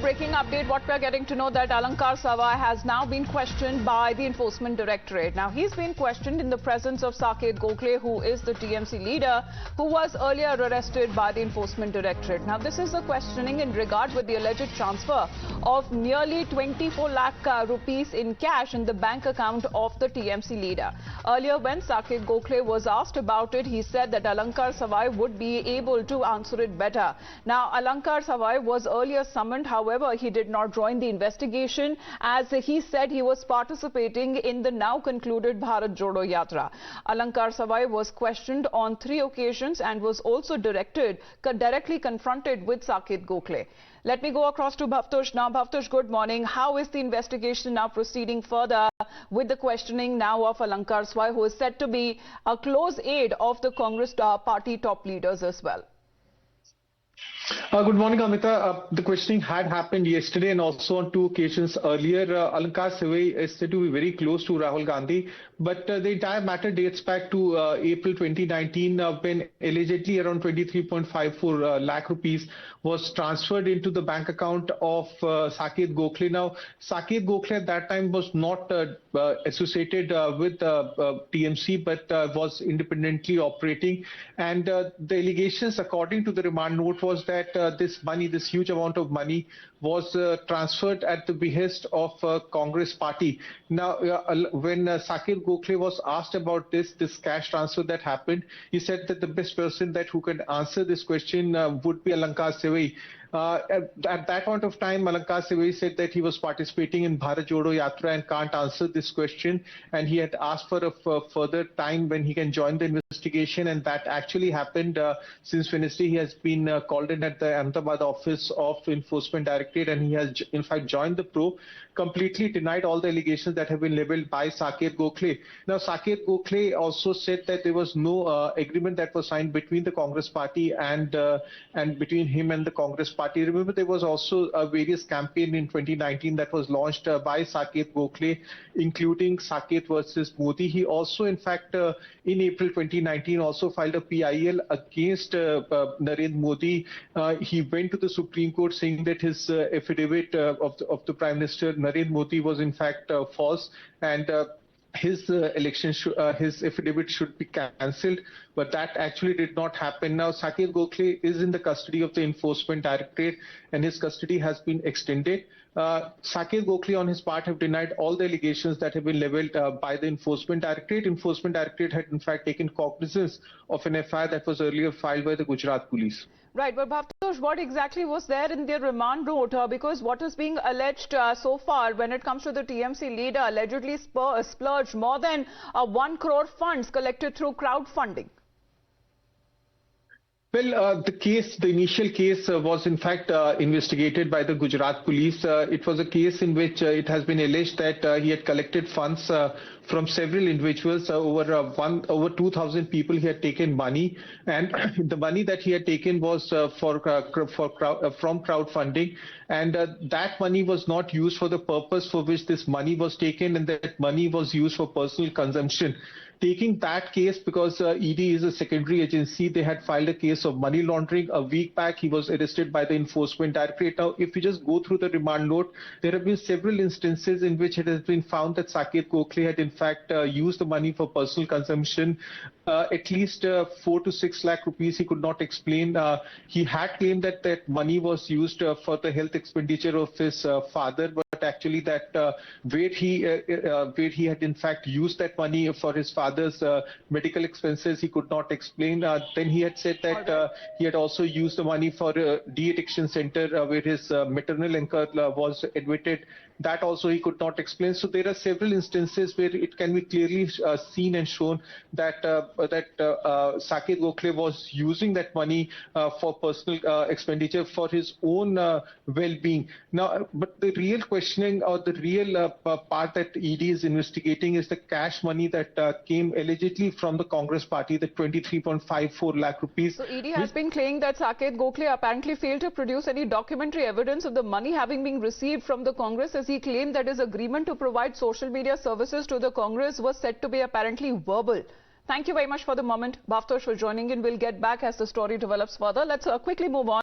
breaking update, what we're getting to know that Alankar Sawai has now been questioned by the Enforcement Directorate. Now, he's been questioned in the presence of Saket Gokhale, who is the TMC leader, who was earlier arrested by the Enforcement Directorate. Now, this is a questioning in regard with the alleged transfer of nearly 24 lakh rupees in cash in the bank account of the TMC leader. Earlier, when Saket Gokhale was asked about it, he said that Alankar Sawai would be able to answer it better. Now, Alankar Sawai was earlier summoned. However, he did not join the investigation as he said he was participating in the now concluded Bharat Jodo Yatra. Alankar Sawai was questioned on 3 occasions and was also directly confronted with Saket Gokhale. Let me go across to Bhavtosh now. Bhavtosh, good morning. How is the investigation now proceeding further with the questioning now of Alankar Sawai, who is said to be a close aide of the Congress party top leaders as well? Good morning, Amita. The questioning had happened yesterday and also on 2 occasions earlier. Alankar Sawai is said to be very close to Rahul Gandhi, but the entire matter dates back to April 2019 when allegedly around 23.54 lakh rupees was transferred into the bank account of Saket Gokhale. Now, Saket Gokhale at that time was not associated with TMC, but was independently operating. And the allegations, according to the remand note, was that this huge amount of money was transferred at the behest of Congress party. Now, when Saket Gokhale was asked about this cash transfer that happened, he said that the best person who can answer this question would be Alankar Sawai. At that point of time, Alankar Sawai said that he was participating in Bharat Jodo Yatra and can't answer this question, and he had asked for a further time when he can join the investigation, and that actually happened. Since Wednesday, he has been called in at the Ahmedabad office of Enforcement Directorate, and he has in fact joined the probe, completely denied all the allegations that have been labelled by Saket Gokhale. Now, Saket Gokhale also said that there was no agreement that was signed between the Congress party and between him and the Congress party. Remember, there was also a various campaign in 2019 that was launched by Saket Gokhale, including Saket versus Modi. He also, in fact, in April 2019, also filed a PIL against Narendra Modi. He went to the Supreme Court saying that his affidavit of the Prime Minister Narendra Modi was in fact false, and his affidavit should be cancelled, but that actually did not happen. Now, Saket Gokhale is in the custody of the Enforcement Directorate, and his custody has been extended. Saket Gokhale, on his part, have denied all the allegations that have been levelled by the Enforcement Directorate. Enforcement Directorate had in fact taken cognizance of an FIR that was earlier filed by the Gujarat Police. Right, but Bhavtosh, what exactly was there in their remand note? Because what is being alleged so far when it comes to the TMC leader allegedly splurged more than 1 crore funds collected through crowdfunding. Well, the initial case was in fact investigated by the Gujarat police. It was a case in which it has been alleged that he had collected funds from several individuals. Over 2,000 people he had taken money, and the money that he had taken was from crowdfunding, and that money was not used for the purpose for which this money was taken, and that money was used for personal consumption. Taking that case, because ED is a secondary agency, they had filed a case of money laundering. A week back, he was arrested by the Enforcement Directorate. Now, if you just go through the remand note, there have been several instances in which it has been found that Saket Gokhale had in fact used the money for personal consumption. At least 4 to 6 lakh rupees he could not explain. He had claimed that that money was used for the health expenditure of his father, but actually that where he had in fact used that money for his father's medical expenses, he could not explain. Then he had said that he had also used the money for a de-addiction center where his maternal uncle was admitted. That also he could not explain. So there are several instances where it can be clearly seen and shown that Saket Gokhale was using that money for personal expenditure for his own well-being. Now, but the real questioning or the real part that ED is investigating is the cash money that came allegedly from the Congress party, the 23.54 lakh rupees. So ED has been claiming that Saket Gokhale apparently failed to produce any documentary evidence of the money having been received from the Congress, as he claimed that his agreement to provide social media services to the Congress was said to be apparently verbal. Thank you very much for the moment, Bhavtosh, for joining in. We'll get back as the story develops further. Let's quickly move on.